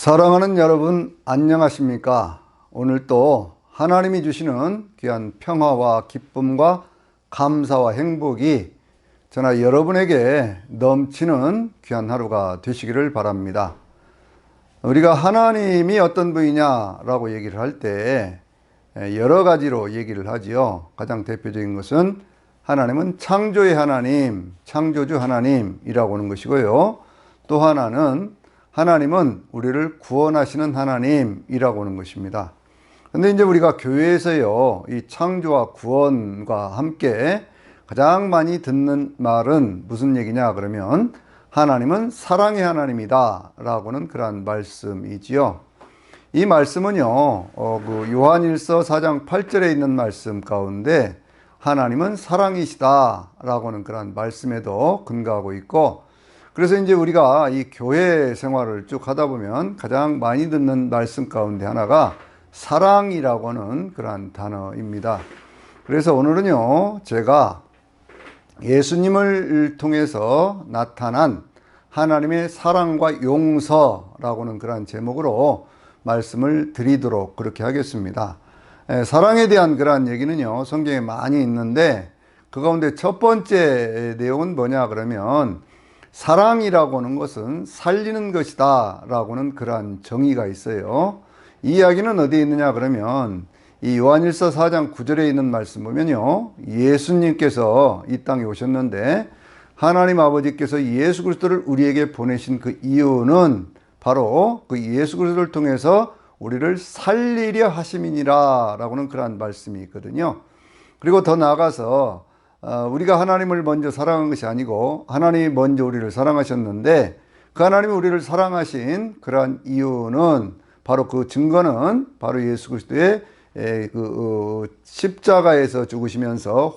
사랑하는 여러분, 안녕하십니까? 오늘 또 하나님이 주시는 귀한 평화와 기쁨과 감사와 행복이 저나 여러분에게 넘치는 귀한 하루가 되시기를 바랍니다. 우리가 하나님이 어떤 분이냐라고 얘기를 할 때 여러 가지로 얘기를 하지요. 가장 대표적인 것은 하나님은 창조의 하나님, 창조주 하나님이라고 하는 것이고요. 또 하나는 하나님은 우리를 구원하시는 하나님이라고 하는 것입니다. 근데 이제 우리가 교회에서요, 이 창조와 구원과 함께 가장 많이 듣는 말은 무슨 얘기냐 그러면 하나님은 사랑의 하나님이다 라고는 그러한 말씀이지요. 이 말씀은요, 요한일서 4장 8절에 있는 말씀 가운데 하나님은 사랑이시다 라고는 그러한 말씀에도 근거하고 있고, 그래서 이제 우리가 이 교회 생활을 쭉 하다 보면 가장 많이 듣는 말씀 가운데 하나가 사랑이라고 하는 그러한 단어입니다. 그래서 오늘은요, 제가 예수님을 통해서 나타난 하나님의 사랑과 용서라고 하는 그러한 제목으로 말씀을 드리도록 그렇게 하겠습니다. 사랑에 대한 그러한 얘기는요, 성경에 많이 있는데 그 가운데 첫 번째 내용은 뭐냐 그러면 사랑이라고 하는 것은 살리는 것이다 라고는 그러한 정의가 있어요. 이 이야기는 어디에 있느냐 그러면 이 요한일서 4장 9절에 있는 말씀 보면요, 예수님께서 이 땅에 오셨는데 하나님 아버지께서 예수 그리스도를 우리에게 보내신 그 이유는 바로 그 예수 그리스도를 통해서 우리를 살리려 하심이니라 라고는 그러한 말씀이 있거든요. 그리고 더 나아가서 우리가 하나님을 먼저 사랑한 것이 아니고 하나님이 먼저 우리를 사랑하셨는데 그 하나님이 우리를 사랑하신 그러한 이유는 바로 그 증거는 바로 예수 그리스도의 십자가에서 죽으시면서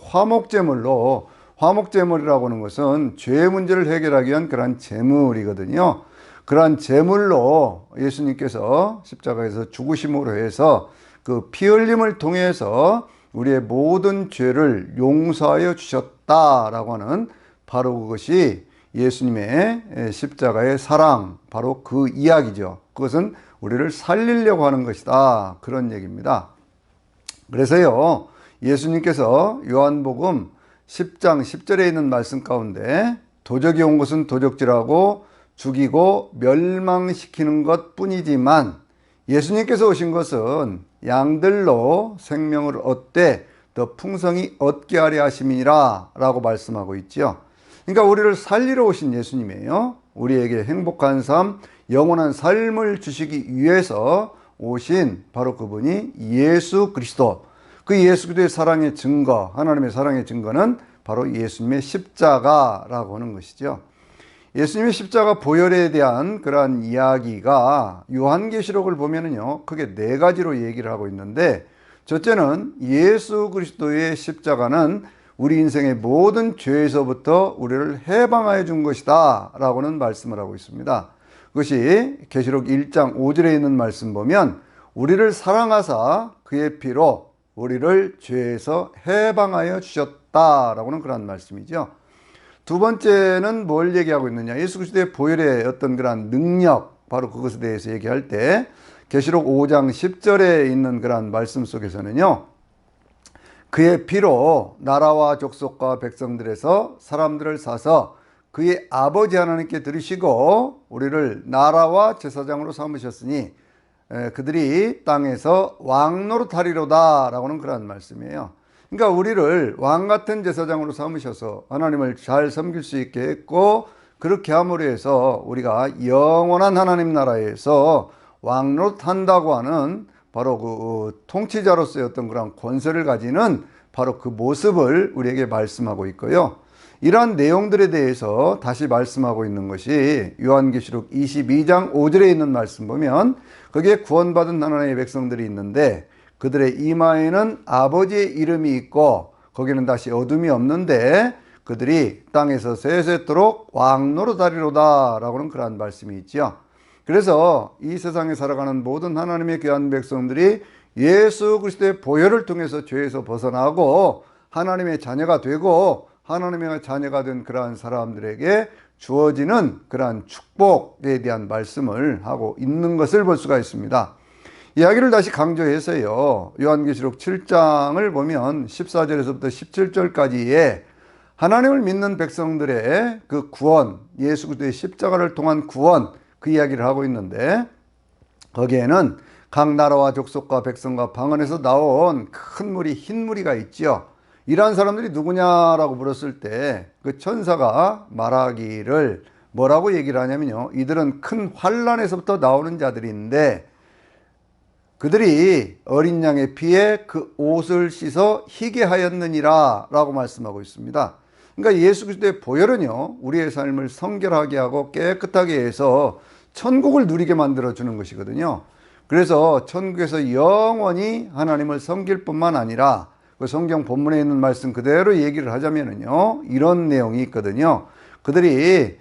화목제물이라고 하는 것은 죄의 문제를 해결하기 위한 그러한 제물이거든요. 그러한 제물로 예수님께서 십자가에서 죽으심으로 해서 그 피 흘림을 통해서 우리의 모든 죄를 용서하여 주셨다라고 하는 바로 그것이 예수님의 십자가의 사랑, 바로 그 이야기죠. 그것은 우리를 살리려고 하는 것이다, 그런 얘기입니다. 그래서요, 예수님께서 요한복음 10장 10절에 있는 말씀 가운데 도적이 온 것은 도적질하고 죽이고 멸망시키는 것 뿐이지만 예수님께서 오신 것은 양들로 생명을 얻되 더 풍성히 얻게 하려 하심이니라 라고 말씀하고 있죠. 그러니까 우리를 살리러 오신 예수님이에요. 우리에게 행복한 삶, 영원한 삶을 주시기 위해서 오신 바로 그분이 예수 그리스도. 그 예수 그리스도의 사랑의 증거, 하나님의 사랑의 증거는 바로 예수님의 십자가라고 하는 것이죠. 예수님의 십자가 보혈에 대한 그러한 이야기가 요한계시록을 보면은요, 크게 네 가지로 얘기를 하고 있는데, 첫째는 예수 그리스도의 십자가는 우리 인생의 모든 죄에서부터 우리를 해방하여 준 것이다 라고는 말씀을 하고 있습니다. 그것이 계시록 1장 5절에 있는 말씀 보면 우리를 사랑하사 그의 피로 우리를 죄에서 해방하여 주셨다라고는 그런 말씀이죠. 두 번째는 뭘 얘기하고 있느냐, 예수 그리스도의 보혈의 어떤 그런 능력, 바로 그것에 대해서 얘기할 때 계시록 5장 10절에 있는 그런 말씀 속에서는요, 그의 피로 나라와 족속과 백성들에서 사람들을 사서 그의 아버지 하나님께 드리시고 우리를 나라와 제사장으로 삼으셨으니 그들이 땅에서 왕노릇하리로다 라고는 그런 말씀이에요. 그러니까 우리를 왕같은 제사장으로 삼으셔서 하나님을 잘 섬길 수 있게 했고, 그렇게 함으로 해서 우리가 영원한 하나님 나라에서 왕노릇한다고 하는 바로 그 통치자로서의 어떤 그런 권세를 가지는 바로 그 모습을 우리에게 말씀하고 있고요. 이러한 내용들에 대해서 다시 말씀하고 있는 것이 요한계시록 22장 5절에 있는 말씀 보면 거기에 구원받은 하나님의 백성들이 있는데 그들의 이마에는 아버지의 이름이 있고 거기는 다시 어둠이 없는데 그들이 땅에서 세세토록 왕노릇하리로다 라고는 그러한 말씀이 있죠. 그래서 이 세상에 살아가는 모든 하나님의 귀한 백성들이 예수 그리스도의 보혈을 통해서 죄에서 벗어나고 하나님의 자녀가 되고 하나님의 자녀가 된 그러한 사람들에게 주어지는 그러한 축복에 대한 말씀을 하고 있는 것을 볼 수가 있습니다. 이야기를 다시 강조해서요, 요한계시록 7장을 보면 14절에서부터 17절까지의 하나님을 믿는 백성들의 그 구원, 예수 그리스도의 십자가를 통한 구원, 그 이야기를 하고 있는데, 거기에는 각 나라와 족속과 백성과 방언에서 나온 큰 무리, 흰 무리가 있죠. 이러한 사람들이 누구냐라고 물었을 때 그 천사가 말하기를 뭐라고 얘기를 하냐면요, 이들은 큰 환난에서부터 나오는 자들인데 그들이 어린 양의 피에 그 옷을 씻어 희게 하였느니라 라고 말씀하고 있습니다. 그러니까 예수 그리스도의 보혈은요, 우리의 삶을 성결하게 하고 깨끗하게 해서 천국을 누리게 만들어 주는 것이거든요. 그래서 천국에서 영원히 하나님을 섬길 뿐만 아니라 그 성경 본문에 있는 말씀 그대로 얘기를 하자면은요, 이런 내용이 있거든요. 그들이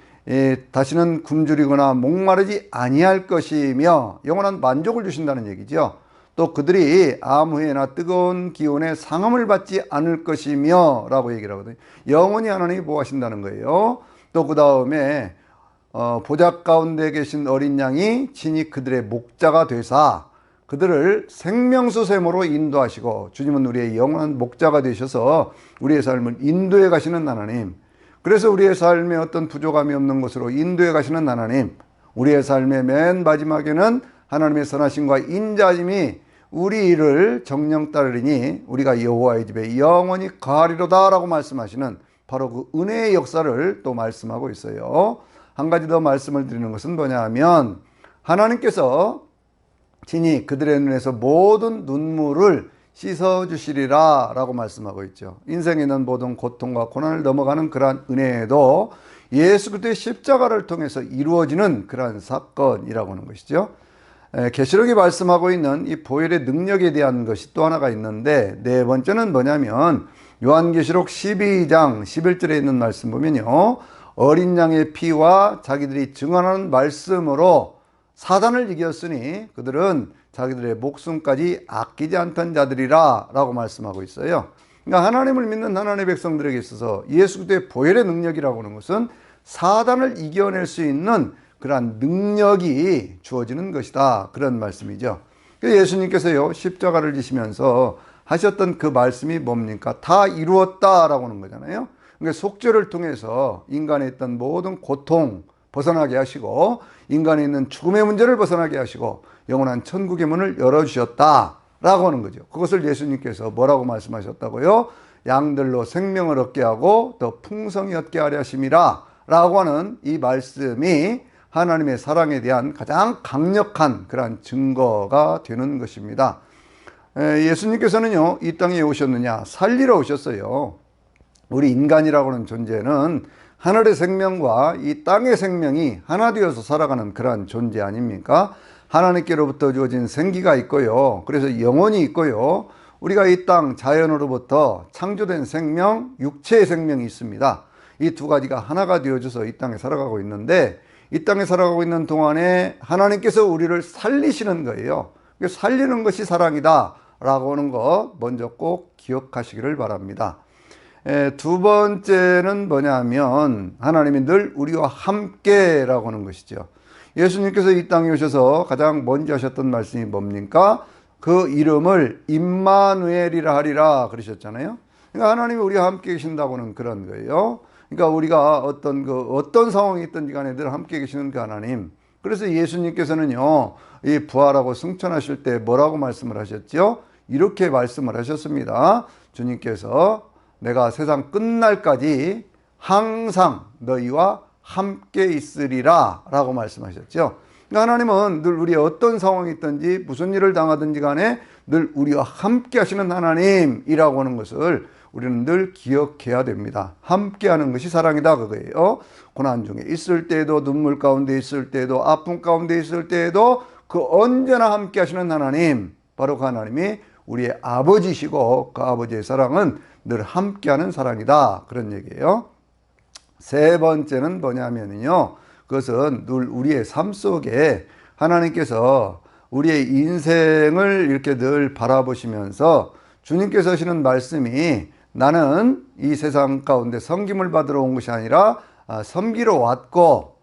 다시는 굶주리거나 목마르지 아니할 것이며 영원한 만족을 주신다는 얘기죠. 또 그들이 아무 해나 뜨거운 기온에 상함을 받지 않을 것이며 라고 얘기를 하거든요. 영원히 하나님이 보호하신다는 거예요. 또 그 다음에 보좌 가운데 계신 어린 양이 친히 그들의 목자가 되사 그들을 생명수샘으로 인도하시고, 주님은 우리의 영원한 목자가 되셔서 우리의 삶을 인도해 가시는 하나님, 그래서 우리의 삶에 어떤 부족함이 없는 곳으로 인도해 가시는 하나님, 우리의 삶의 맨 마지막에는 하나님의 선하심과 인자심이 우리 일을 정령 따르리니 우리가 여호와의 집에 영원히 거하리로다 라고 말씀하시는 바로 그 은혜의 역사를 또 말씀하고 있어요. 한 가지 더 말씀을 드리는 것은 뭐냐 하면, 하나님께서 친히 그들의 눈에서 모든 눈물을 씻어주시리라 라고 말씀하고 있죠. 인생에 있는 모든 고통과 고난을 넘어가는 그러한 은혜에도 예수 그리스도의 십자가를 통해서 이루어지는 그러한 사건이라고 하는 것이죠. 계시록이 말씀하고 있는 이 보혈의 능력에 대한 것이 또 하나가 있는데, 네 번째는 뭐냐면 요한계시록 12장 11절에 있는 말씀 보면요, 어린 양의 피와 자기들이 증언하는 말씀으로 사단을 이겼으니 그들은 자기들의 목숨까지 아끼지 않던 자들이라 라고 말씀하고 있어요. 그러니까 하나님을 믿는 하나님의 백성들에게 있어서 예수 그리스도의 보혈의 능력이라고 하는 것은 사단을 이겨낼 수 있는 그러한 능력이 주어지는 것이다, 그런 말씀이죠. 예수님께서요, 십자가를 지시면서 하셨던 그 말씀이 뭡니까? 다 이루었다라고 하는 거잖아요. 그러니까 속죄를 통해서 인간에 있던 모든 고통 벗어나게 하시고, 인간에 있는 죽음의 문제를 벗어나게 하시고 영원한 천국의 문을 열어주셨다라고 하는 거죠. 그것을 예수님께서 뭐라고 말씀하셨다고요? 양들로 생명을 얻게 하고 더 풍성히 얻게 하려 하심이라 라고 하는 이 말씀이 하나님의 사랑에 대한 가장 강력한 그러한 증거가 되는 것입니다. 예수님께서는요, 이 땅에 오셨느냐? 살리러 오셨어요. 우리 인간이라고 하는 존재는 하늘의 생명과 이 땅의 생명이 하나 되어서 살아가는 그러한 존재 아닙니까? 하나님께로부터 주어진 생기가 있고요, 그래서 영혼이 있고요, 우리가 이 땅 자연으로부터 창조된 생명, 육체의 생명이 있습니다. 이 두 가지가 하나가 되어져서 이 땅에 살아가고 있는데, 이 땅에 살아가고 있는 동안에 하나님께서 우리를 살리시는 거예요. 살리는 것이 사랑이다 라고 하는 것 먼저 꼭 기억하시기를 바랍니다. 두 번째는 뭐냐면 하나님이 늘 우리와 함께라고 하는 것이죠. 예수님께서 이 땅에 오셔서 가장 먼저 하셨던 말씀이 뭡니까? 그 이름을 임마누엘이라 하리라 그러셨잖아요. 그러니까 하나님이 우리와 함께 계신다고는 그런 거예요. 그러니까 우리가 어떤 상황이 있든지 간에 늘 함께 계시는 그 하나님. 그래서 예수님께서는요, 이 부활하고 승천하실 때 뭐라고 말씀을 하셨죠? 이렇게 말씀을 하셨습니다. 주님께서 내가 세상 끝날까지 항상 너희와 함께 있으리라 라고 말씀하셨죠. 그러니까 하나님은 늘 우리의 어떤 상황이 있든지 무슨 일을 당하든지 간에 늘 우리와 함께 하시는 하나님이라고 하는 것을 우리는 늘 기억해야 됩니다. 함께 하는 것이 사랑이다 그거예요. 고난 중에 있을 때에도, 눈물 가운데 있을 때에도, 아픔 가운데 있을 때에도 그 언제나 함께 하시는 하나님, 바로 그 하나님이 우리의 아버지시고 그 아버지의 사랑은 늘 함께하는 사랑이다, 그런 얘기예요. 세 번째는 뭐냐면요, 그것은 늘 우리의 삶 속에 하나님께서 우리의 인생을 이렇게 늘 바라보시면서 주님께서 하시는 말씀이 나는 이 세상 가운데 섬김을 받으러 온 것이 아니라 섬기러 왔고,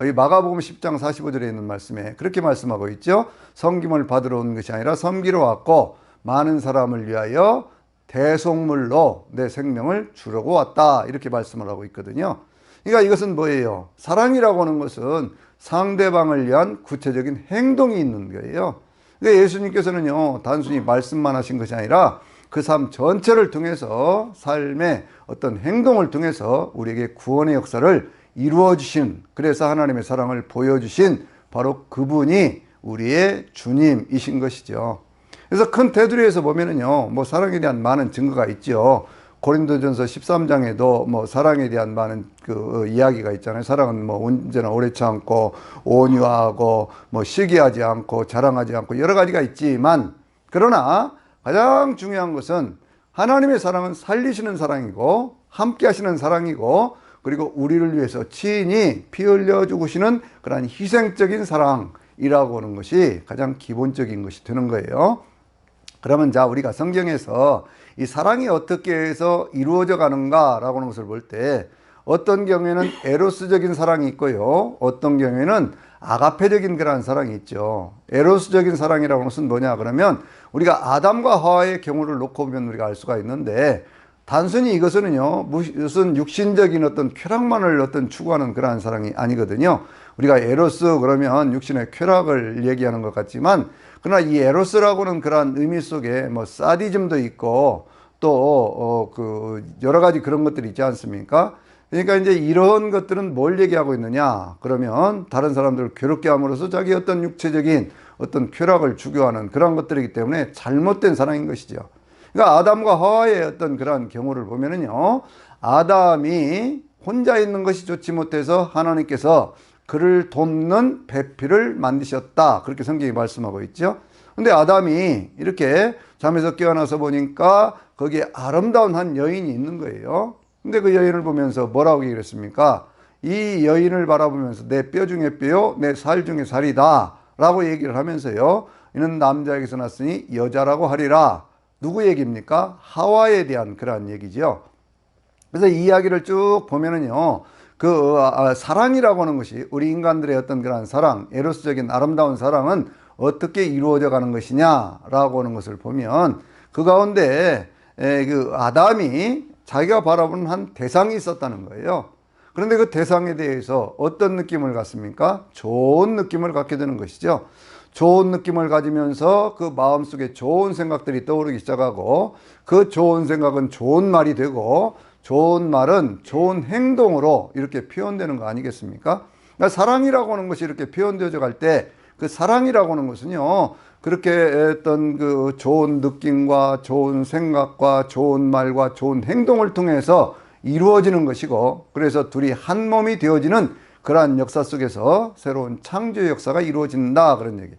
이 마가복음 10장 45절에 있는 말씀에 그렇게 말씀하고 있죠. 섬김을 받으러 온 것이 아니라 섬기러 왔고 많은 사람을 위하여 대속물로 내 생명을 주려고 왔다, 이렇게 말씀을 하고 있거든요. 그러니까 이것은 뭐예요? 사랑이라고 하는 것은 상대방을 위한 구체적인 행동이 있는 거예요. 그러니까 예수님께서는요, 단순히 말씀만 하신 것이 아니라 그 삶 전체를 통해서, 삶의 어떤 행동을 통해서 우리에게 구원의 역사를 이루어 주신, 그래서 하나님의 사랑을 보여주신 바로 그분이 우리의 주님이신 것이죠. 그래서 큰 테두리에서 보면은요, 뭐 사랑에 대한 많은 증거가 있죠. 고린도전서 13장에도 뭐 사랑에 대한 많은 그 이야기가 있잖아요. 사랑은 뭐 언제나 오래 참고 온유하고 뭐 시기하지 않고 자랑하지 않고 여러 가지가 있지만, 그러나 가장 중요한 것은 하나님의 사랑은 살리시는 사랑이고 함께 하시는 사랑이고, 그리고 우리를 위해서 친히 피 흘려 죽으시는 그런 희생적인 사랑이라고 하는 것이 가장 기본적인 것이 되는 거예요. 그러면 자, 우리가 성경에서 이 사랑이 어떻게 해서 이루어져 가는가라고 하는 것을 볼 때, 어떤 경우에는 에로스적인 사랑이 있고요, 어떤 경우에는 아가페적인 그런 사랑이 있죠. 에로스적인 사랑이라고 하는 것은 뭐냐 그러면, 우리가 아담과 하와의 경우를 놓고 보면 우리가 알 수가 있는데, 단순히 이것은요, 무슨 육신적인 어떤 쾌락만을 어떤 추구하는 그러한 사랑이 아니거든요. 우리가 에로스 그러면 육신의 쾌락을 얘기하는 것 같지만, 그러나 이 에로스라고는 그러한 의미 속에 뭐 사디즘도 있고 또 그 여러 가지 그런 것들이 있지 않습니까? 그러니까 이제 이런 것들은 뭘 얘기하고 있느냐 그러면, 다른 사람들을 괴롭게 함으로써 자기 어떤 육체적인 어떤 쾌락을 추구하는 그런 것들이기 때문에 잘못된 사랑인 것이죠. 그러니까 아담과 하와의 어떤 그런 경우를 보면은요, 아담이 혼자 있는 것이 좋지 못해서 하나님께서 그를 돕는 배필을 만드셨다, 그렇게 성경이 말씀하고 있죠. 근데 아담이 이렇게 잠에서 깨어나서 보니까 거기에 아름다운 한 여인이 있는 거예요. 근데 그 여인을 보면서 뭐라고 얘기를 했습니까? 이 여인을 바라보면서 내 뼈 중에 뼈요 내 살 중에 살이다 라고 얘기를 하면서요, 이는 남자에게서 났으니 여자라고 하리라. 누구 얘기입니까? 하와에 대한 그러한 얘기죠. 그래서 이 이야기를 쭉 보면은요, 그 사랑이라고 하는 것이, 우리 인간들의 어떤 그런 사랑, 에로스적인 아름다운 사랑은 어떻게 이루어져 가는 것이냐라고 하는 것을 보면, 그 가운데 그 아담이 자기가 바라보는 한 대상이 있었다는 거예요. 그런데 그 대상에 대해서 어떤 느낌을 갖습니까? 좋은 느낌을 갖게 되는 것이죠. 좋은 느낌을 가지면서 그 마음속에 좋은 생각들이 떠오르기 시작하고, 그 좋은 생각은 좋은 말이 되고, 좋은 말은 좋은 행동으로 이렇게 표현되는 거 아니겠습니까? 그러니까 사랑이라고 하는 것이 이렇게 표현되어져 갈 때, 그 사랑이라고 하는 것은요, 그렇게 어떤 그 좋은 느낌과 좋은 생각과 좋은 말과 좋은 행동을 통해서 이루어지는 것이고, 그래서 둘이 한 몸이 되어지는 그러한 역사 속에서 새로운 창조의 역사가 이루어진다, 그런 얘기.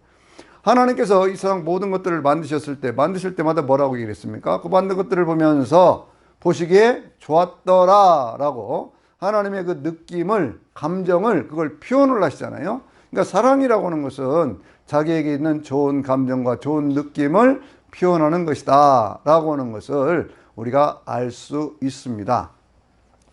하나님께서 이 세상 모든 것들을 만드실 때마다 뭐라고 얘기했습니까? 그 만든 것들을 보면서 보시기에 좋았더라 라고 하나님의 그 느낌을, 감정을, 그걸 표현을 하시잖아요. 그러니까 사랑이라고 하는 것은 자기에게 있는 좋은 감정과 좋은 느낌을 표현하는 것이다 라고 하는 것을 우리가 알 수 있습니다.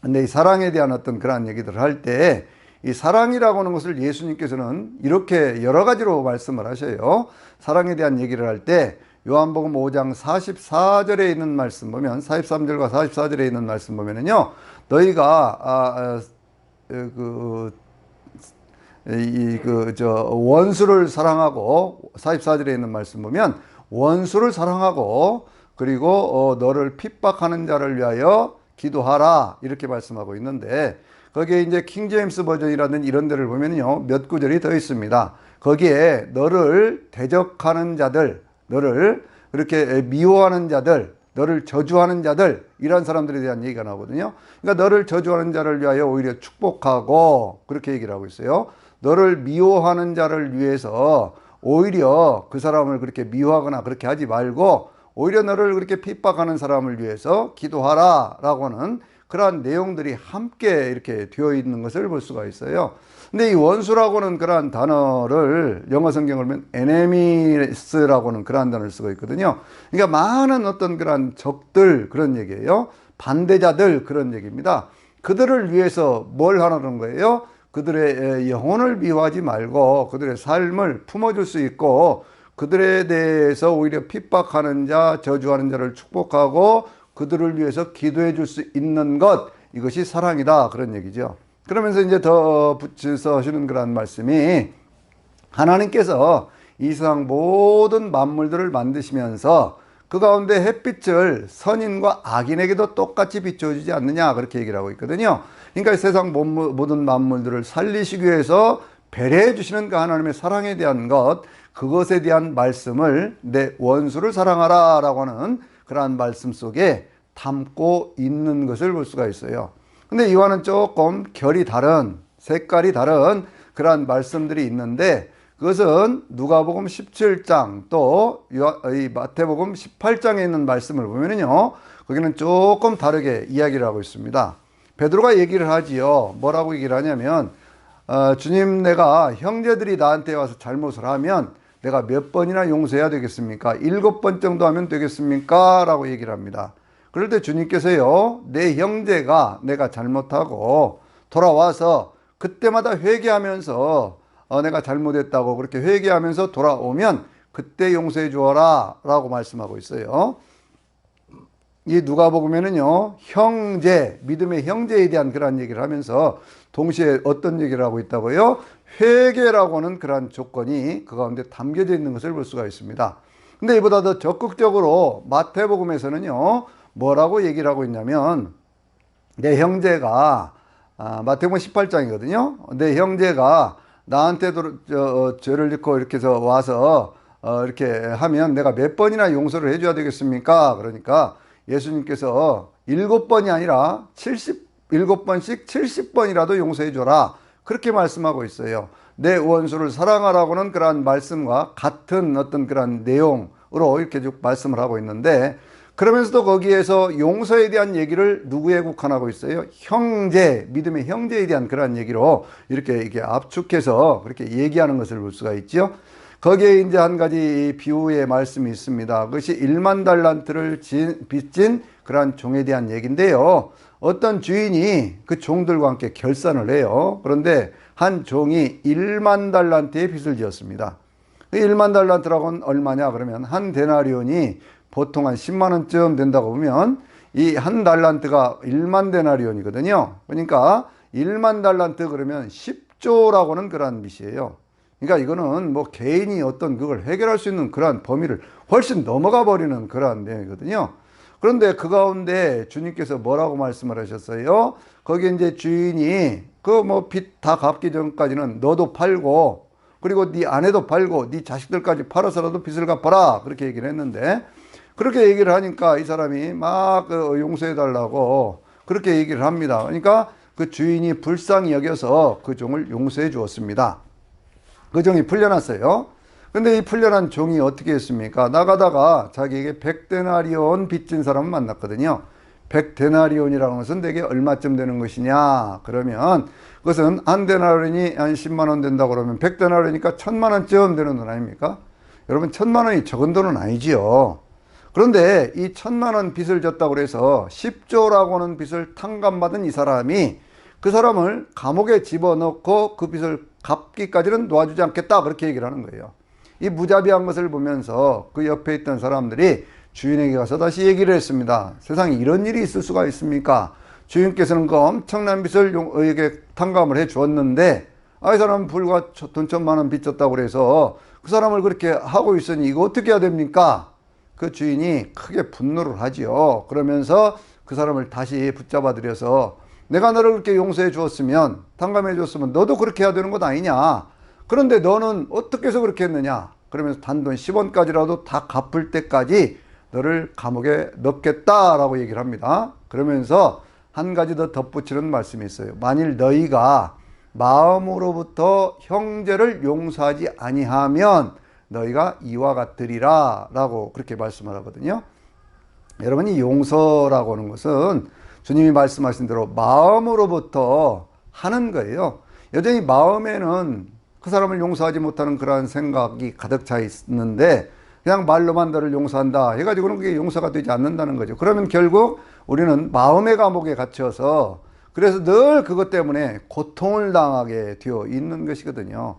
근데 이 사랑에 대한 어떤 그러한 얘기들을 할 때, 이 사랑이라고 하는 것을 예수님께서는 이렇게 여러 가지로 말씀을 하셔요. 사랑에 대한 얘기를 할 때 요한복음 5장 44절에 있는 말씀 보면, 43절과 44절에 있는 말씀 보면은요, 너희가 원수를 사랑하고, 44절에 있는 말씀 보면 원수를 사랑하고, 그리고 너를 핍박하는 자를 위하여 기도하라, 이렇게 말씀하고 있는데, 거기에 이제 킹제임스 버전이라는 이런 데를 보면요, 몇 구절이 더 있습니다. 거기에 너를 대적하는 자들, 너를 그렇게 미워하는 자들, 너를 저주하는 자들, 이런 사람들에 대한 얘기가 나오거든요. 그러니까 너를 저주하는 자를 위하여 오히려 축복하고, 그렇게 얘기를 하고 있어요. 너를 미워하는 자를 위해서 오히려 그 사람을 그렇게 미워하거나 그렇게 하지 말고, 오히려 너를 그렇게 핍박하는 사람을 위해서 기도하라 라고 하는 그러한 내용들이 함께 이렇게 되어 있는 것을 볼 수가 있어요. 근데 이 원수라고는 그러한 단어를 영어 성경을 보면 enemy라고는 그러한 단어를 쓰고 있거든요. 그러니까 많은 어떤 그러한 적들 그런 얘기예요. 반대자들 그런 얘기입니다. 그들을 위해서 뭘 하라는 거예요? 그들의 영혼을 미워하지 말고 그들의 삶을 품어줄 수 있고 그들에 대해서 오히려 핍박하는 자, 저주하는 자를 축복하고 그들을 위해서 기도해 줄 수 있는 것, 이것이 사랑이다 그런 얘기죠. 그러면서 이제 더 붙여서 하시는 그런 말씀이 하나님께서 이 세상 모든 만물들을 만드시면서 그 가운데 햇빛을 선인과 악인에게도 똑같이 비춰주지 않느냐 그렇게 얘기를 하고 있거든요. 그러니까 세상 모든 만물들을 살리시기 위해서 배려해 주시는 그 하나님의 사랑에 대한 것, 그것에 대한 말씀을 내 원수를 사랑하라 라고 하는 그러한 말씀 속에 담고 있는 것을 볼 수가 있어요. 근데 이와는 조금 결이 다른, 색깔이 다른 그러한 말씀들이 있는데 그것은 누가복음 17장 또 이 마태복음 18장에 있는 말씀을 보면은요, 거기는 조금 다르게 이야기를 하고 있습니다. 베드로가 얘기를 하지요. 뭐라고 얘기를 하냐면 주님, 내가 형제들이 나한테 와서 잘못을 하면 내가 몇 번이나 용서해야 되겠습니까? 7번 정도 하면 되겠습니까? 라고 얘기를 합니다. 그럴 때 주님께서요, 내 형제가 내가 잘못하고 돌아와서 그때마다 회개하면서 내가 잘못했다고 그렇게 회개하면서 돌아오면 그때 용서해 주어라 라고 말씀하고 있어요. 이 누가복음에는요, 형제, 믿음의 형제에 대한 그런 얘기를 하면서 동시에 어떤 얘기를 하고 있다고요? 회개라고 하는 그런 조건이 그 가운데 담겨져 있는 것을 볼 수가 있습니다. 근데 이보다 더 적극적으로 마태복음에서는요, 뭐라고 얘기를 하고 있냐면 내 형제가 마태복음 18장이거든요. 내 형제가 나한테도 죄를 짓고 이렇게 해서 와서 이렇게 하면 내가 몇 번이나 용서를 해줘야 되겠습니까? 그러니까 예수님께서 7번이 아니라 77번씩 70번이라도 용서해 줘라. 그렇게 말씀하고 있어요. 내 원수를 사랑하라고는 그러한 말씀과 같은 어떤 그런 내용으로 이렇게 쭉 말씀을 하고 있는데, 그러면서도 거기에서 용서에 대한 얘기를 누구에 국한하고 있어요? 형제, 믿음의 형제에 대한 그러한 얘기로 이렇게 압축해서 그렇게 얘기하는 것을 볼 수가 있죠. 거기에 이제 한 가지 비유의 말씀이 있습니다. 그것이 1만 달란트를 빚진 그러한 종에 대한 얘기인데요. 어떤 주인이 그 종들과 함께 결산을 해요. 그런데 한 종이 1만 달란트의 빚을 지었습니다. 1만 달란트라고는 얼마냐 그러면 한 데나리온이 보통 한 10만 원쯤 된다고 보면 이 한 달란트가 1만 데나리온이거든요. 그러니까 1만 달란트 그러면 10조라고는 그러한 빚이에요. 그러니까 이거는 뭐 개인이 어떤 그걸 해결할 수 있는 그러한 범위를 훨씬 넘어가 버리는 그러한 내용이거든요. 그런데 그 가운데 주님께서 뭐라고 말씀을 하셨어요? 거기 이제 주인이 그 뭐 빚 다 갚기 전까지는 너도 팔고 그리고 네 아내도 팔고 네 자식들까지 팔아서라도 빚을 갚아라 그렇게 얘기를 했는데, 그렇게 얘기를 하니까 이 사람이 막 용서해 달라고 그렇게 얘기를 합니다. 그러니까 그 주인이 불쌍히 여겨서 그 종을 용서해 주었습니다. 그 종이 풀려났어요. 근데 이 풀려난 종이 어떻게 했습니까? 나가다가 자기에게 100데나리온 빚진 사람을 만났거든요. 100데나리온이라는 것은 대개 얼마쯤 되는 것이냐? 그러면 그것은 한 데나리온이 한 10만 원 된다고 그러면 100데나리온이니까 1000만 원쯤 되는 돈 아닙니까? 여러분 1000만 원이 적은 돈은 아니지요. 그런데 이 1000만 원 빚을 졌다고 해서 10조라고 하는 빚을 탕감받은 이 사람이 그 사람을 감옥에 집어넣고 그 빚을 갚기까지는 놓아주지 않겠다 그렇게 얘기를 하는 거예요. 이 무자비한 것을 보면서 그 옆에 있던 사람들이 주인에게 가서 다시 얘기를 했습니다. 세상에 이런 일이 있을 수가 있습니까? 주인께서는 그 엄청난 빚을 에게 탕감을 해 주었는데 이 사람은 불과 돈 1000만 원 빚졌다고 그래서 그 사람을 그렇게 하고 있으니 이거 어떻게 해야 됩니까? 그 주인이 크게 분노를 하지요. 그러면서 그 사람을 다시 붙잡아 들여서 내가 너를 그렇게 용서해 주었으면, 탕감해 줬으면 너도 그렇게 해야 되는 것 아니냐? 그런데 너는 어떻게 해서 그렇게 했느냐? 그러면서 단돈 10원까지라도 다 갚을 때까지 너를 감옥에 넣겠다라고 얘기를 합니다. 그러면서 한 가지 더 덧붙이는 말씀이 있어요. 만일 너희가 마음으로부터 형제를 용서하지 아니하면 너희가 이와 같으리라 라고 그렇게 말씀을 하거든요. 여러분, 이 용서라고 하는 것은 주님이 말씀하신 대로 마음으로부터 하는 거예요. 여전히 마음에는 그 사람을 용서하지 못하는 그러한 생각이 가득 차 있는데 그냥 말로만 너를 용서한다 해가지고는 그게 용서가 되지 않는다는 거죠. 그러면 결국 우리는 마음의 감옥에 갇혀서 그래서 늘 그것 때문에 고통을 당하게 되어 있는 것이거든요.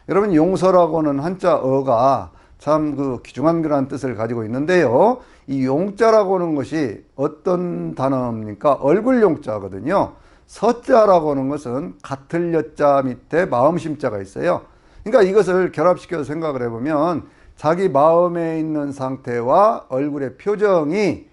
여러분, 용서라고는 한자 어가 참 그 귀중한 그런 뜻을 가지고 있는데요. 이 용자라고 하는 것이 어떤 단어입니까? 얼굴 용자거든요. 서자라고 하는 것은 같을 여자 밑에 마음심자가 있어요. 그러니까 이것을 결합시켜서 생각을 해보면 자기 마음에 있는 상태와 얼굴의 표정이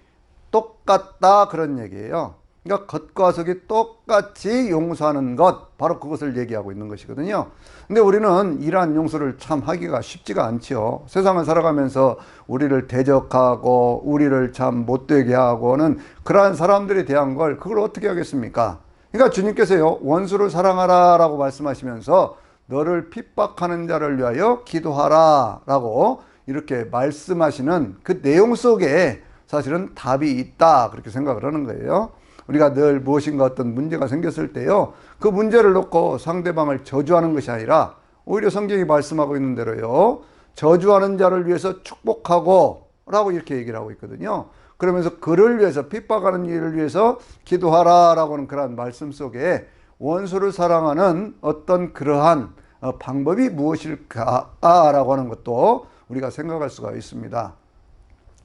똑같다 그런 얘기예요. 그러니까 겉과 속이 똑같이 용서하는 것, 바로 그것을 얘기하고 있는 것이거든요. 근데 우리는 이러한 용서를 참 하기가 쉽지가 않지요. 세상을 살아가면서 우리를 대적하고 우리를 참 못되게 하고는 그러한 사람들에 대한 걸 그걸 어떻게 하겠습니까? 그러니까 주님께서요, 원수를 사랑하라 라고 말씀하시면서 너를 핍박하는 자를 위하여 기도하라 라고 이렇게 말씀하시는 그 내용 속에 사실은 답이 있다 그렇게 생각을 하는 거예요. 우리가 늘 무엇인가 어떤 문제가 생겼을 때요, 그 문제를 놓고 상대방을 저주하는 것이 아니라 오히려 성경이 말씀하고 있는 대로요, 저주하는 자를 위해서 축복하고 라고 이렇게 얘기를 하고 있거든요. 그러면서 그를 위해서, 핍박하는 이를 위해서 기도하라 라고 하는 그러한 말씀 속에 원수를 사랑하는 어떤 그러한 방법이 무엇일까 라고 하는 것도 우리가 생각할 수가 있습니다.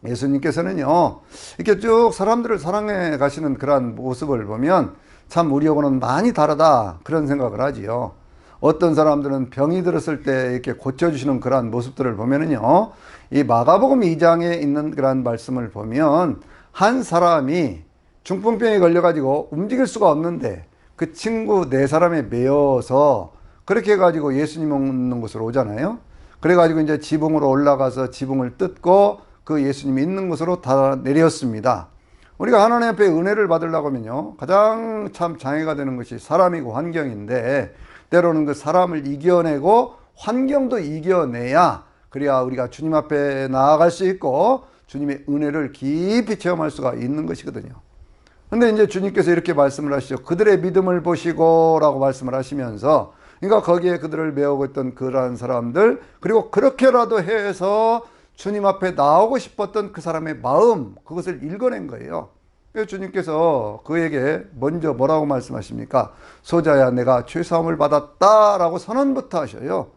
예수님께서는요, 이렇게 쭉 사람들을 사랑해 가시는 그러한 모습을 보면 참 우리하고는 많이 다르다 그런 생각을 하지요. 어떤 사람들은 병이 들었을 때 이렇게 고쳐주시는 그러한 모습들을 보면은요, 이 마가복음 2장에 있는 그러한 말씀을 보면 한 사람이 중풍병에 걸려가지고 움직일 수가 없는데 그 친구 네 사람에 매여서 그렇게 해가지고 예수님 없는 곳으로 오잖아요. 그래가지고 이제 지붕으로 올라가서 지붕을 뜯고 그 예수님이 있는 곳으로 다 내렸습니다. 우리가 하나님 앞에 은혜를 받으려고 하면요, 가장 참 장애가 되는 것이 사람이고 환경인데 때로는 그 사람을 이겨내고 환경도 이겨내야 그래야 우리가 주님 앞에 나아갈 수 있고 주님의 은혜를 깊이 체험할 수가 있는 것이거든요. 근데 이제 주님께서 이렇게 말씀을 하시죠. 그들의 믿음을 보시고 라고 말씀을 하시면서, 그러니까 거기에 그들을 메우고 있던 그러한 사람들, 그리고 그렇게라도 해서 주님 앞에 나오고 싶었던 그 사람의 마음, 그것을 읽어낸 거예요. 그래서 주님께서 그에게 먼저 뭐라고 말씀하십니까? 소자야, 내가 죄사함을 받았다 라고 선언부터 하셔요.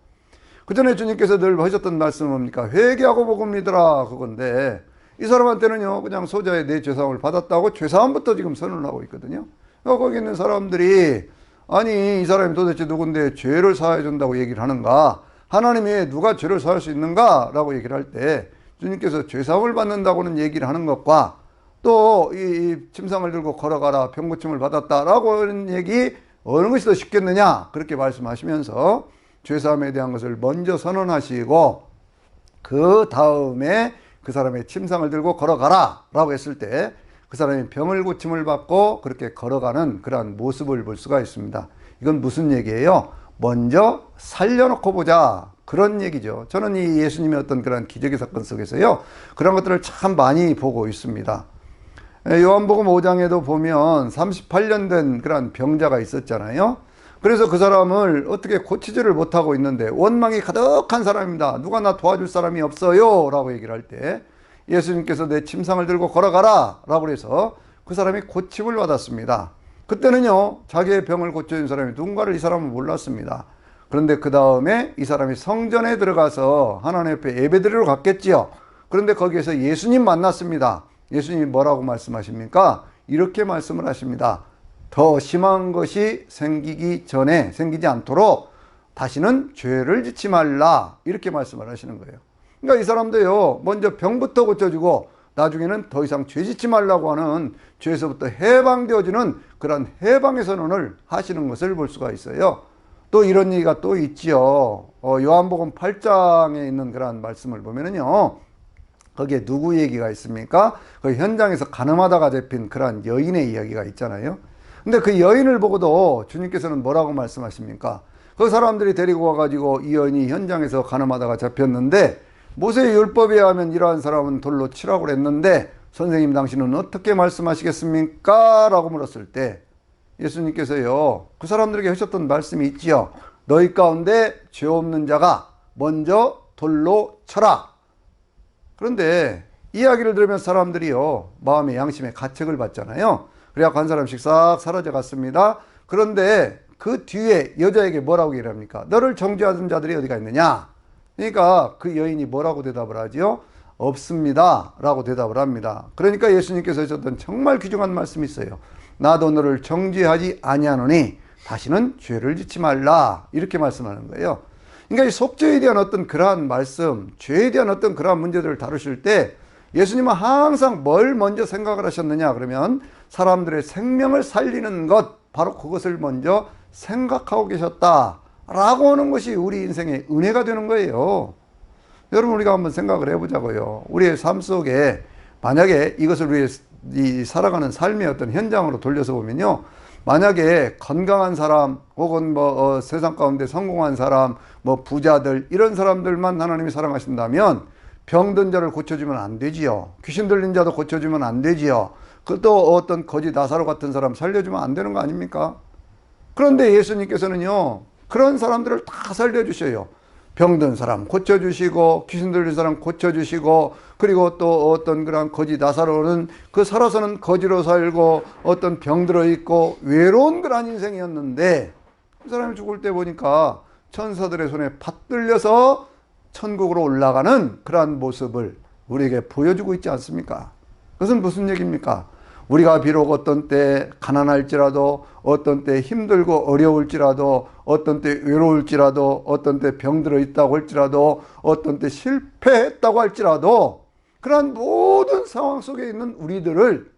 그 전에 주님께서 늘 하셨던 말씀은 뭡니까? 회개하고 복음 믿으라 그건데, 이 사람한테는요, 그냥 소자의 내 죄사함을 받았다고 죄사함부터 지금 선언을 하고 있거든요. 거기 있는 사람들이 아니, 이 사람이 도대체 누군데 죄를 사해 준다고 얘기를 하는가? 하나님이 누가 죄를 사할 수 있는가? 라고 얘기를 할 때 주님께서 죄사함을 받는다고는 얘기를 하는 것과 또 이 침상을 들고 걸어가라, 병고침을 받았다라고 하는 얘기 어느 것이 더 쉽겠느냐? 그렇게 말씀하시면서 죄사함에 대한 것을 먼저 선언하시고 그 다음에 그 사람의 침상을 들고 걸어가라 라고 했을 때 그 사람이 병을 고침을 받고 그렇게 걸어가는 그러한 모습을 볼 수가 있습니다. 이건 무슨 얘기예요? 먼저 살려놓고 보자, 그런 얘기죠. 저는 이 예수님의 어떤 그런 기적의 사건 속에서요, 그런 것들을 참 많이 보고 있습니다. 요한복음 5장에도 보면 38년 된 그런 병자가 있었잖아요. 그래서 그 사람을 어떻게 고치지를 못하고 있는데 원망이 가득한 사람입니다. 누가 나 도와줄 사람이 없어요 라고 얘기를 할 때 예수님께서 내 침상을 들고 걸어가라 라고 해서 그 사람이 고침을 받았습니다. 그때는요, 자기의 병을 고쳐준 사람이 누군가를 이 사람은 몰랐습니다. 그런데 그 다음에 이 사람이 성전에 들어가서 하나님 앞에 예배드리러 갔겠지요. 그런데 거기에서 예수님 만났습니다. 예수님이 뭐라고 말씀하십니까? 이렇게 말씀을 하십니다. 더 심한 것이 생기지 않도록 다시는 죄를 짓지 말라, 이렇게 말씀을 하시는 거예요. 그러니까 이 사람도요, 먼저 병부터 고쳐주고 나중에는 더 이상 죄 짓지 말라고 하는 죄에서부터 해방되어지는 그런 해방의 선언을 하시는 것을 볼 수가 있어요. 또 이런 얘기가 또 있지요. 요한복음 8장에 있는 그런 말씀을 보면은요, 거기에 누구 얘기가 있습니까? 그 현장에서 가늠하다가 잡힌 그런 여인의 이야기가 있잖아요. 근데 그 여인을 보고도 주님께서는 뭐라고 말씀하십니까? 그 사람들이 데리고 와가지고 이 여인이 현장에서 가늠하다가 잡혔는데 모세의 율법에 하면 이러한 사람은 돌로 치라고 그랬는데 선생님 당신은 어떻게 말씀하시겠습니까? 라고 물었을 때 예수님께서요, 그 사람들에게 하셨던 말씀이 있지요. 너희 가운데 죄 없는 자가 먼저 돌로 쳐라. 그런데 이야기를 들으면 사람들이요, 마음의 양심의 가책을 받잖아요. 그래야 한 사람씩 싹 사라져 갔습니다. 그런데 그 뒤에 여자에게 뭐라고 얘기를 합니까? 너를 정죄하던 자들이 어디가 있느냐? 그러니까 그 여인이 뭐라고 대답을 하지요? 없습니다 라고 대답을 합니다. 그러니까 예수님께서 하셨던 정말 귀중한 말씀이 있어요. 나도 너를 정죄하지 아니하노니 다시는 죄를 짓지 말라, 이렇게 말씀하는 거예요. 그러니까 이 속죄에 대한 어떤 그러한 말씀, 죄에 대한 어떤 그러한 문제들을 다루실 때 예수님은 항상 뭘 먼저 생각을 하셨느냐 그러면 사람들의 생명을 살리는 것, 바로 그것을 먼저 생각하고 계셨다라고 하는 것이 우리 인생의 은혜가 되는 거예요. 여러분, 우리가 한번 생각을 해보자고요. 우리의 삶 속에 만약에 이것을 우리의 이 살아가는 삶의 어떤 현장으로 돌려서 보면요, 만약에 건강한 사람 혹은 세상 가운데 성공한 사람, 부자들, 이런 사람들만 하나님이 사랑하신다면 병든 자를 고쳐주면 안 되지요. 귀신 들린 자도 고쳐주면 안 되지요. 또 어떤 거지 나사로 같은 사람 살려주면 안 되는 거 아닙니까? 그런데 예수님께서는요, 그런 사람들을 다 살려주셔요. 병든 사람 고쳐주시고, 귀신 들린 사람 고쳐주시고, 그리고 또 어떤 그런 거지 나사로는 그 살아서는 거지로 살고 어떤 병들어 있고 외로운 그런 인생이었는데, 그 사람이 죽을 때 보니까 천사들의 손에 받들려서 천국으로 올라가는 그러한 모습을 우리에게 보여주고 있지 않습니까? 그것은 무슨 얘기입니까? 우리가 비록 어떤 때 가난할지라도, 어떤 때 힘들고 어려울지라도, 어떤 때 외로울지라도, 어떤 때 병들어 있다고 할지라도, 어떤 때 실패했다고 할지라도, 그러한 모든 상황 속에 있는 우리들을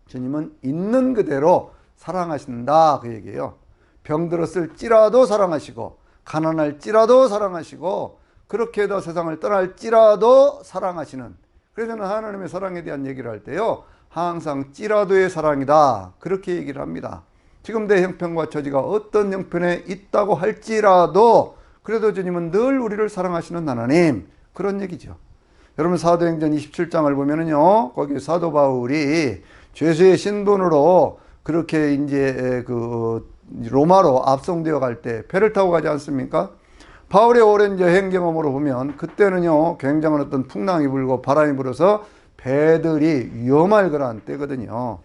주님은 있는 그대로 사랑하신다, 그 얘기예요. 병들었을지라도 사랑하시고, 가난할지라도 사랑하시고, 그렇게 해도 세상을 떠날지라도 사랑하시는, 그래서 저는 하나님의 사랑에 대한 얘기를 할 때요, 항상 찌라도의 사랑이다, 그렇게 얘기를 합니다. 지금 내 형편과 처지가 어떤 형편에 있다고 할지라도 그래도 주님은 늘 우리를 사랑하시는 하나님, 그런 얘기죠. 여러분, 사도행전 27장을 보면은요, 거기 사도 바울이 죄수의 신분으로 그렇게 이제 로마로 압송되어 갈 때 배를 타고 가지 않습니까? 바울의 오랜 여행 경험으로 보면 그때는요, 굉장한 어떤 풍랑이 불고 바람이 불어서 배들이 위험할 그런 때거든요.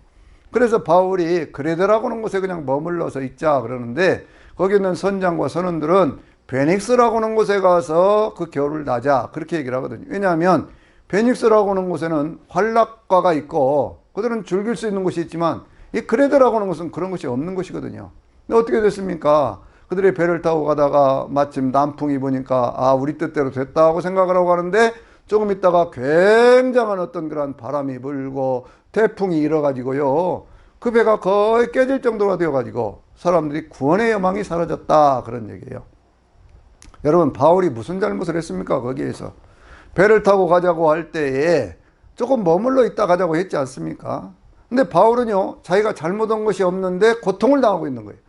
그래서 바울이 그레데라고 하는 곳에 그냥 머물러서 있자 그러는데, 거기 있는 선장과 선원들은 베닉스라고 하는 곳에 가서 그 겨울을 나자, 그렇게 얘기를 하거든요. 왜냐하면 베닉스라고 하는 곳에는 활락과가 있고 그들은 즐길 수 있는 곳이 있지만, 이 그레데라고 하는 곳은 그런 것이 없는 곳이거든요. 근데 어떻게 됐습니까? 그들이 배를 타고 가다가 마침 남풍이 부니까 우리 뜻대로 됐다 하고 생각을 하고 가는데, 조금 있다가 굉장한 어떤 그런 바람이 불고 태풍이 일어가지고요, 그 배가 거의 깨질 정도가 되어가지고 사람들이 구원의 여망이 사라졌다, 그런 얘기예요. 여러분, 바울이 무슨 잘못을 했습니까? 거기에서 배를 타고 가자고 할 때에 조금 머물러 있다 가자고 했지 않습니까? 근데 바울은요, 자기가 잘못한 것이 없는데 고통을 당하고 있는 거예요.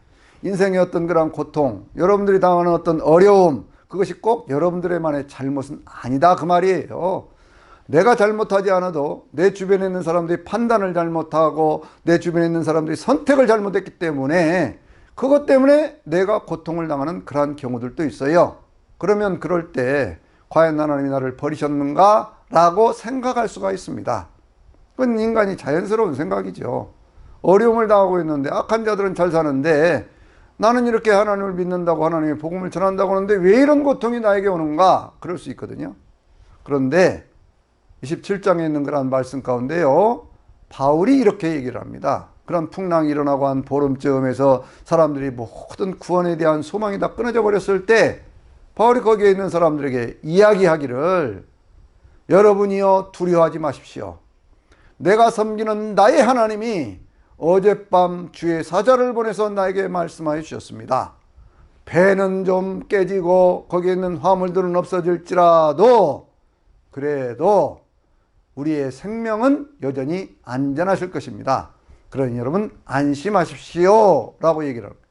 인생의 어떤 그런 고통, 여러분들이 당하는 어떤 어려움, 그것이 꼭 여러분들의만의 잘못은 아니다, 그 말이에요. 내가 잘못하지 않아도 내 주변에 있는 사람들이 판단을 잘못하고 내 주변에 있는 사람들이 선택을 잘못했기 때문에, 그것 때문에 내가 고통을 당하는 그러한 경우들도 있어요. 그러면 그럴 때 과연 하나님이 나를 버리셨는가? 라고 생각할 수가 있습니다. 그건 인간이 자연스러운 생각이죠. 어려움을 당하고 있는데, 악한 자들은 잘 사는데 나는 이렇게 하나님을 믿는다고, 하나님의 복음을 전한다고 하는데 왜 이런 고통이 나에게 오는가? 그럴 수 있거든요. 그런데 27장에 있는 그런 말씀 가운데요, 바울이 이렇게 얘기를 합니다. 그런 풍랑이 일어나고 한 보름쯤에서 사람들이 모든 구원에 대한 소망이 다 끊어져 버렸을 때 바울이 거기에 있는 사람들에게 이야기하기를, 여러분이요, 두려워하지 마십시오. 내가 섬기는 나의 하나님이 어젯밤 주의 사자를 보내서 나에게 말씀하여 주셨습니다. 배는 좀 깨지고 거기에 있는 화물들은 없어질지라도 그래도 우리의 생명은 여전히 안전하실 것입니다. 그러니 여러분 안심하십시오 라고 얘기를 합니다.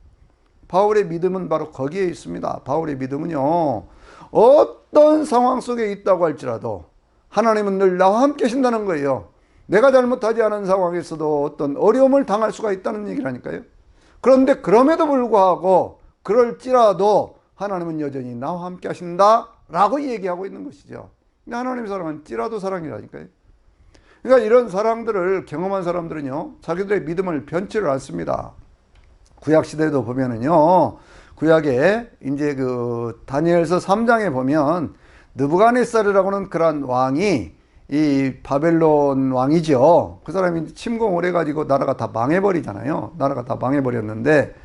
바울의 믿음은 바로 거기에 있습니다. 바울의 믿음은요, 어떤 상황 속에 있다고 할지라도 하나님은 늘 나와 함께 하신다는 거예요. 내가 잘못하지 않은 상황에서도 어떤 어려움을 당할 수가 있다는 얘기라니까요. 그런데 그럼에도 불구하고 그럴지라도 하나님은 여전히 나와 함께 하신다 라고 얘기하고 있는 것이죠. 근데 하나님의 사랑은 찌라도 사랑이라니까요. 그러니까 이런 사랑들을 경험한 사람들은요, 자기들의 믿음을 변치를 않습니다. 구약시대도 보면은요, 구약에 이제 그 다니엘서 3장에 보면 느부갓네살이라고는 그런 왕이 이 바벨론 왕이죠. 그 사람이 침공을 해가지고 나라가 다 망해버리잖아요. 나라가 다 망해버렸는데,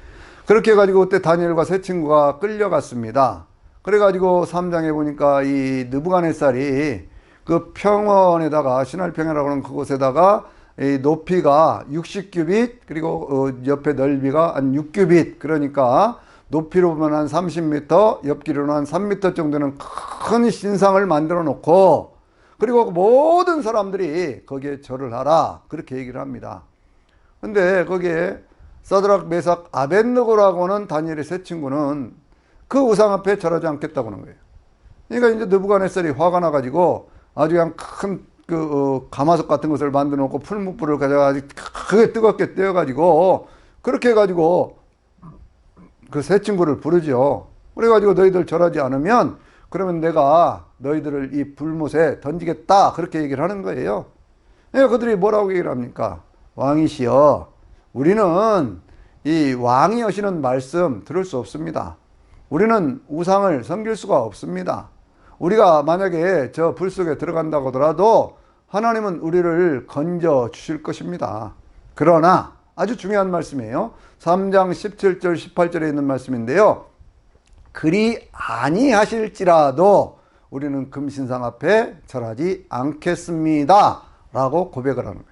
그렇게 해가지고 그때 다니엘과 세 친구가 끌려갔습니다. 그래가지고 3장에 보니까 이 느부갓네살이 그 평원에다가, 신할평이라고 하는 그곳에다가 이 높이가 60규빗, 그리고 옆에 넓이가 한 6규빗, 그러니까 높이로 보면 한 30m, 옆길이로는 한 3m 정도는 큰 신상을 만들어 놓고, 그리고 모든 사람들이 거기에 절을 하라, 그렇게 얘기를 합니다. 근데 거기에 사드락, 메삭, 아벳느고라고 는 다니엘의 세 친구는 그 우상 앞에 절하지 않겠다고 하는 거예요. 그러니까 이제 느부갓네살이 화가 나가지고 아주 그냥 큰 가마솥 같은 것을 만들어 놓고 풀무불을 가져가지고 크게 뜨겁게 떼어가지고 그렇게 해가지고 그 세 친구를 부르죠. 그래가지고 너희들 절하지 않으면 그러면 내가 너희들을 이 불못에 던지겠다, 그렇게 얘기를 하는 거예요. 그러니까 그들이 뭐라고 얘기를 합니까? 왕이시여, 우리는 이 왕이 하시는 말씀 들을 수 없습니다. 우리는 우상을 섬길 수가 없습니다. 우리가 만약에 저 불 속에 들어간다고 하더라도 하나님은 우리를 건져 주실 것입니다. 그러나 아주 중요한 말씀이에요. 3장 17절 18절에 있는 말씀인데요, 그리 아니하실지라도 우리는 금신상 앞에 절하지 않겠습니다 라고 고백을 하는 거예요.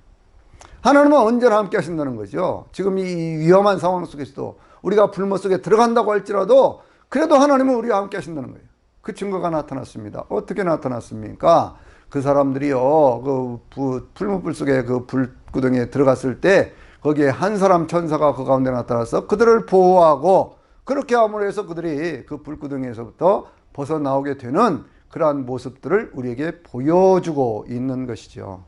하나님은 언제나 함께 하신다는 거죠. 지금 이 위험한 상황 속에서도 우리가 불못 속에 들어간다고 할지라도 그래도 하나님은 우리와 함께 하신다는 거예요. 그 증거가 나타났습니다. 어떻게 나타났습니까? 그 사람들이요, 그 풀무불 속에 그 불구덩이에 들어갔을 때 거기에 한 사람 천사가 그 가운데 나타나서 그들을 보호하고, 그렇게 함으로 해서 그들이 그 불구덩이에서부터 벗어나오게 되는 그러한 모습들을 우리에게 보여주고 있는 것이죠.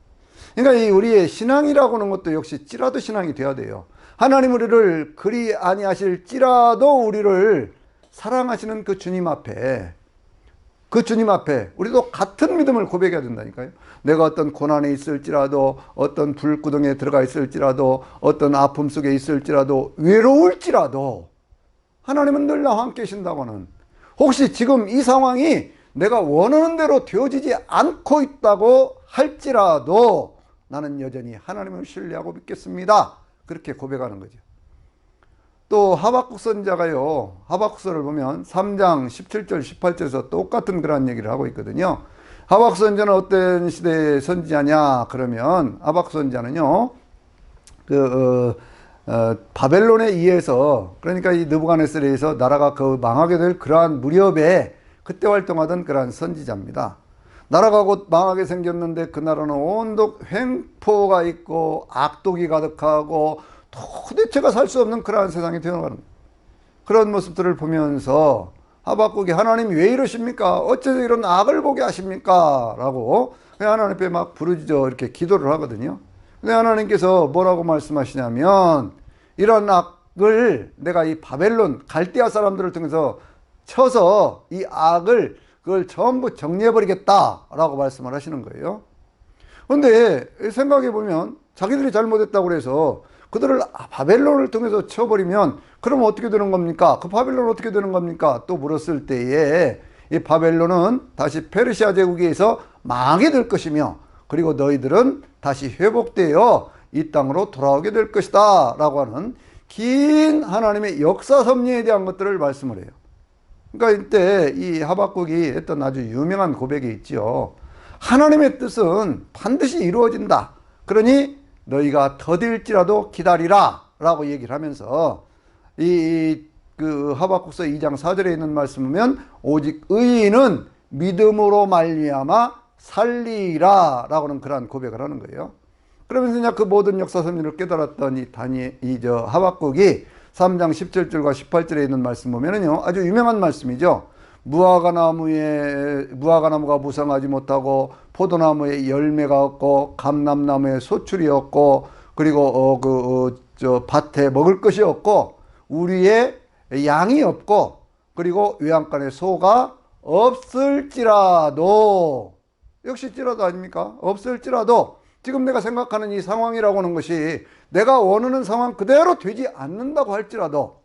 그러니까 이 우리의 신앙이라고 하는 것도 역시 찌라도 신앙이 되어야 돼요. 하나님 우리를 그리 아니하실지라도 우리를 사랑하시는 그 주님 앞에, 그 주님 앞에 우리도 같은 믿음을 고백해야 된다니까요. 내가 어떤 고난에 있을지라도, 어떤 불구덩이에 들어가 있을지라도, 어떤 아픔 속에 있을지라도, 외로울지라도 하나님은 늘 나와 함께 계신다고 하는, 혹시 지금 이 상황이 내가 원하는 대로 되어지지 않고 있다고 할지라도 나는 여전히 하나님을 신뢰하고 믿겠습니다, 그렇게 고백하는 거죠. 또 하박국 선지자가요, 하박국서를 보면 3장 17절 18절에서 똑같은 그런 얘기를 하고 있거든요. 하박국 선지자는 어떤 시대의 선지자냐 그러면, 하박국 선지자는요 바벨론에 의해서, 그러니까 이 느부갓네살에 의해서 나라가 망하게 될 그러한 무렵에 그때 활동하던 그러한 선지자입니다. 나라가 곧 망하게 생겼는데 그 나라는 온통 횡포가 있고 악독이 가득하고 도대체가 살 수 없는 그러한 세상이 되어가는 그런 모습들을 보면서 하박국이 하나님이 왜 이러십니까? 어째서 이런 악을 보게 하십니까? 라고 하나님 앞에 막 부르짖어 이렇게 기도를 하거든요. 근데 하나님께서 뭐라고 말씀하시냐면, 이런 악을 내가 이 바벨론 갈대아 사람들을 통해서 쳐서 이 악을 그걸 전부 정리해버리겠다라고 말씀을 하시는 거예요. 그런데 생각해 보면 자기들이 잘못했다고 그래서 그들을 바벨론을 통해서 쳐버리면 그러면 어떻게 되는 겁니까? 그 바벨론은 어떻게 되는 겁니까? 또 물었을 때에 이 바벨론은 다시 페르시아 제국에서 망하게 될 것이며, 그리고 너희들은 다시 회복되어 이 땅으로 돌아오게 될 것이다 라고 하는 긴 하나님의 역사 섭리에 대한 것들을 말씀을 해요. 그러니까 이때 이 하박국이 했던 아주 유명한 고백이 있죠. 하나님의 뜻은 반드시 이루어진다. 그러니 너희가 더딜지라도 기다리라 라고 얘기를 하면서, 그 하박국서 2장 4절에 있는 말씀 보면 오직 의인은 믿음으로 말미암아 살리라 라고는 그러한 고백을 하는 거예요. 그러면서 이제 그 모든 역사 섭리를 깨달았던 하박국이 3장 17절과 18절에 있는 말씀 보면은요, 아주 유명한 말씀이죠. 무화과나무가 무성하지 못하고 포도나무에 열매가 없고 감람나무에 소출이 없고 그리고 밭에 먹을 것이 없고 우리의 양이 없고 그리고 외양간에 소가 없을지라도 역시 찌라도 아닙니까? 없을지라도 지금 내가 생각하는 이 상황이라고 하는 것이 내가 원하는 상황 그대로 되지 않는다고 할지라도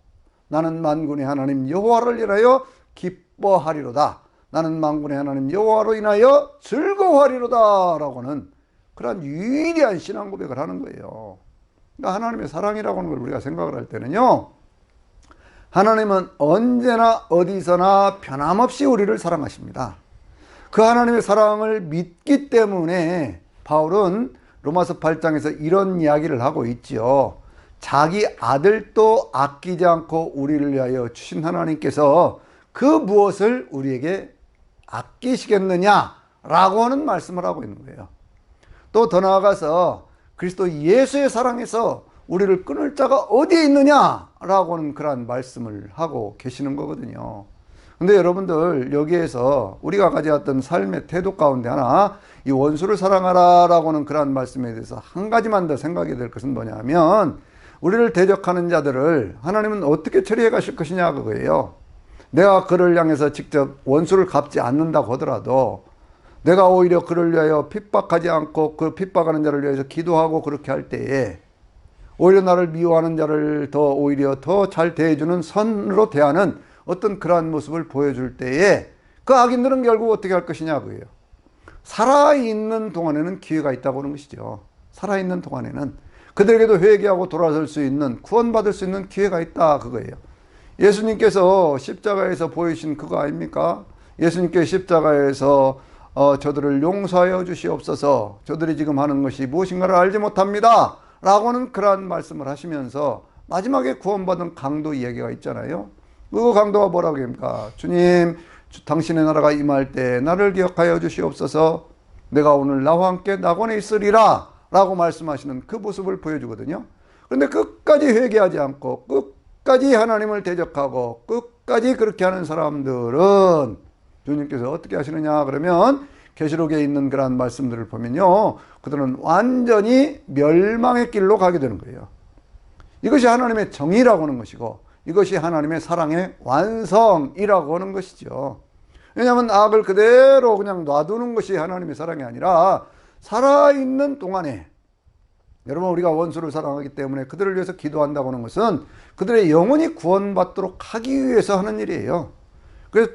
나는 만군의 하나님 여호와를 인하여 기뻐하리로다. 나는 만군의 하나님 여호와로 인하여 즐거워하리로다 라고는 그런 유일한 신앙 고백을 하는 거예요. 그러니까 하나님의 사랑이라고 하는 걸 우리가 생각을 할 때는요, 하나님은 언제나 어디서나 변함없이 우리를 사랑하십니다. 그 하나님의 사랑을 믿기 때문에 바울은 로마서 8장에서 이런 이야기를 하고 있지요. 자기 아들도 아끼지 않고 우리를 위하여 주신 하나님께서 그 무엇을 우리에게 아끼시겠느냐라고 하는 말씀을 하고 있는 거예요. 또 더 나아가서 그리스도 예수의 사랑에서 우리를 끊을 자가 어디에 있느냐라고 하는 그런 말씀을 하고 계시는 거거든요. 근데 여러분들 여기에서 우리가 가져왔던 삶의 태도 가운데 하나 이 원수를 사랑하라라고 하는 그런 말씀에 대해서 한 가지만 더 생각이 될 것은 뭐냐면 우리를 대적하는 자들을 하나님은 어떻게 처리해 가실 것이냐 그거예요. 내가 그를 향해서 직접 원수를 갚지 않는다고 하더라도 내가 오히려 그를 위하여 핍박하지 않고 그 핍박하는 자를 위해서 기도하고 그렇게 할 때에 오히려 나를 미워하는 자를 오히려 더 잘 대해주는 선으로 대하는 어떤 그러한 모습을 보여줄 때에 그 악인들은 결국 어떻게 할 것이냐 그거예요. 살아있는 동안에는 기회가 있다고 하는 것이죠. 살아있는 동안에는 그들에게도 회개하고 돌아설 수 있는 구원받을 수 있는 기회가 있다 그거예요. 예수님께서 십자가에서 보이신 그거 아닙니까? 예수님께서 십자가에서 저들을 용서하여 주시옵소서, 저들이 지금 하는 것이 무엇인가를 알지 못합니다 라고는 그러한 말씀을 하시면서 마지막에 구원받은 강도 이야기가 있잖아요. 그 강도가 뭐라고 합니까? 주님, 당신의 나라가 임할 때 나를 기억하여 주시옵소서, 내가 오늘 나와 함께 낙원에 있으리라 라고 말씀하시는 그 모습을 보여주거든요. 그런데 끝까지 회개하지 않고 끝까지 하나님을 대적하고 끝까지 그렇게 하는 사람들은 주님께서 어떻게 하시느냐 그러면 계시록에 있는 그런 말씀들을 보면요, 그들은 완전히 멸망의 길로 가게 되는 거예요. 이것이 하나님의 정의라고 하는 것이고 이것이 하나님의 사랑의 완성이라고 하는 것이죠. 왜냐하면 악을 그대로 그냥 놔두는 것이 하나님의 사랑이 아니라 살아있는 동안에, 여러분 우리가 원수를 사랑하기 때문에 그들을 위해서 기도한다고 하는 것은 그들의 영혼이 구원받도록 하기 위해서 하는 일이에요. 그래서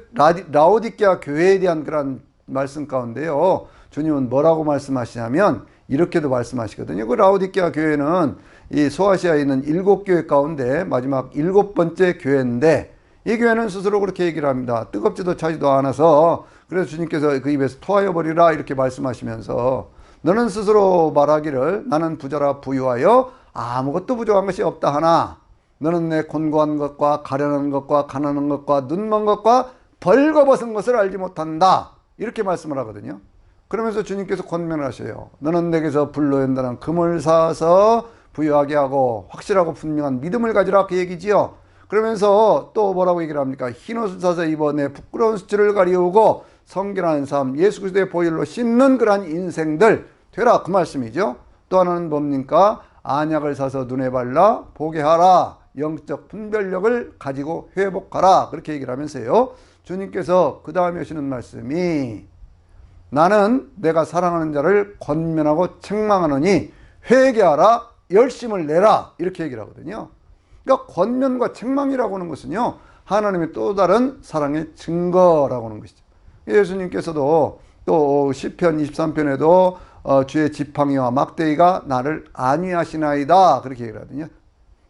라오디게아 교회에 대한 그런 말씀 가운데요, 주님은 뭐라고 말씀하시냐면 이렇게도 말씀하시거든요. 그 라오디게아 교회는 이 소아시아에 있는 7교회 가운데 마지막 7번째 교회인데 이 교회는 스스로 그렇게 얘기를 합니다. 뜨겁지도 차지도 않아서 그래서 주님께서 그 입에서 토하여 버리라 이렇게 말씀하시면서 너는 스스로 말하기를 나는 부자라 부유하여 아무것도 부족한 것이 없다 하나 너는 내 곤고한 것과 가련한 것과 가난한 것과 눈먼 것과 벌거벗은 것을 알지 못한다 이렇게 말씀을 하거든요. 그러면서 주님께서 권면을 하셔요. 너는 내게서 불로 연단한 금을 사서 부유하게 하고 확실하고 분명한 믿음을 가지라 그 얘기지요. 그러면서 또 뭐라고 얘기를 합니까? 흰옷을 사서 입어 내 부끄러운 수치를 가리우고 성결한 삶 예수 그리스도의 보혈로 씻는 그러한 인생들 되라 그 말씀이죠. 또 하나는 뭡니까? 안약을 사서 눈에 발라 보게 하라, 영적 분별력을 가지고 회복하라 그렇게 얘기를 하면서요, 주님께서 그 다음에 하시는 말씀이 나는 내가 사랑하는 자를 권면하고 책망하노니 회개하라, 열심을 내라 이렇게 얘기를 하거든요. 그러니까 권면과 책망이라고 하는 것은요, 하나님의 또 다른 사랑의 증거라고 하는 것이죠. 예수님께서도 또 시편 23편에도 주의 지팡이와 막대기가 나를 안위하시나이다 그렇게 얘기를 하거든요.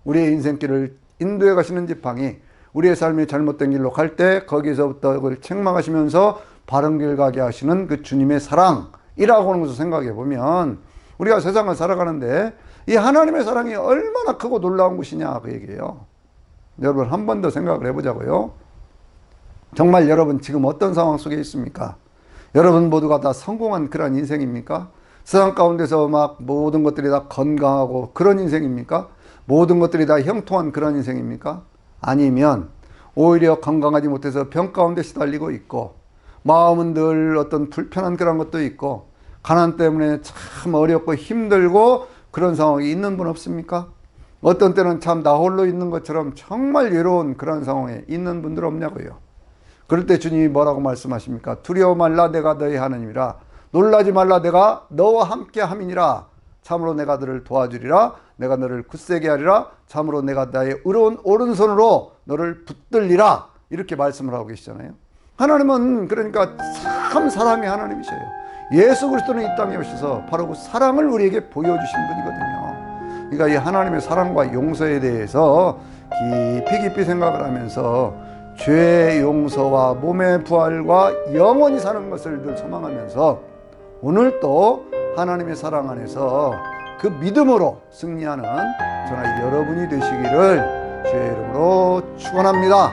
우리의 인생길을 인도해 가시는 지팡이, 우리의 삶이 잘못된 길로 갈 때 거기서부터 그걸 책망하시면서 바른 길 가게 하시는 그 주님의 사랑이라고 하는 것을 생각해 보면 우리가 세상을 살아가는데 이 하나님의 사랑이 얼마나 크고 놀라운 것이냐 그 얘기예요. 여러분 한 번 더 생각을 해보자고요. 정말 여러분 지금 어떤 상황 속에 있습니까? 여러분 모두가 다 성공한 그런 인생입니까? 세상 가운데서 막 모든 것들이 다 건강하고 그런 인생입니까? 모든 것들이 다 형통한 그런 인생입니까? 아니면 오히려 건강하지 못해서 병 가운데 시달리고 있고, 마음은 늘 어떤 불편한 그런 것도 있고, 가난 때문에 참 어렵고 힘들고 그런 상황이 있는 분 없습니까? 어떤 때는 참 나 홀로 있는 것처럼 정말 외로운 그런 상황에 있는 분들 없냐고요. 그럴 때 주님이 뭐라고 말씀하십니까? 두려워 말라, 내가 너희 하나님이라. 놀라지 말라, 내가 너와 함께 함이니라. 참으로 내가 너를 도와주리라. 내가 너를 굳세게 하리라. 참으로 내가 나의 의로운 오른손으로 너를 붙들리라. 이렇게 말씀을 하고 계시잖아요. 하나님은 그러니까 참 사랑의 하나님이셔요. 예수 그리스도는 이 땅에 오셔서 바로 그 사랑을 우리에게 보여주신 분이거든요. 그러니까 이 하나님의 사랑과 용서에 대해서 깊이 생각을 하면서 죄의 용서와 몸의 부활과 영원히 사는 것을 늘 소망하면서 오늘 또 하나님의 사랑 안에서 그 믿음으로 승리하는 저나 여러분이 되시기를 주의 이름으로 축원합니다.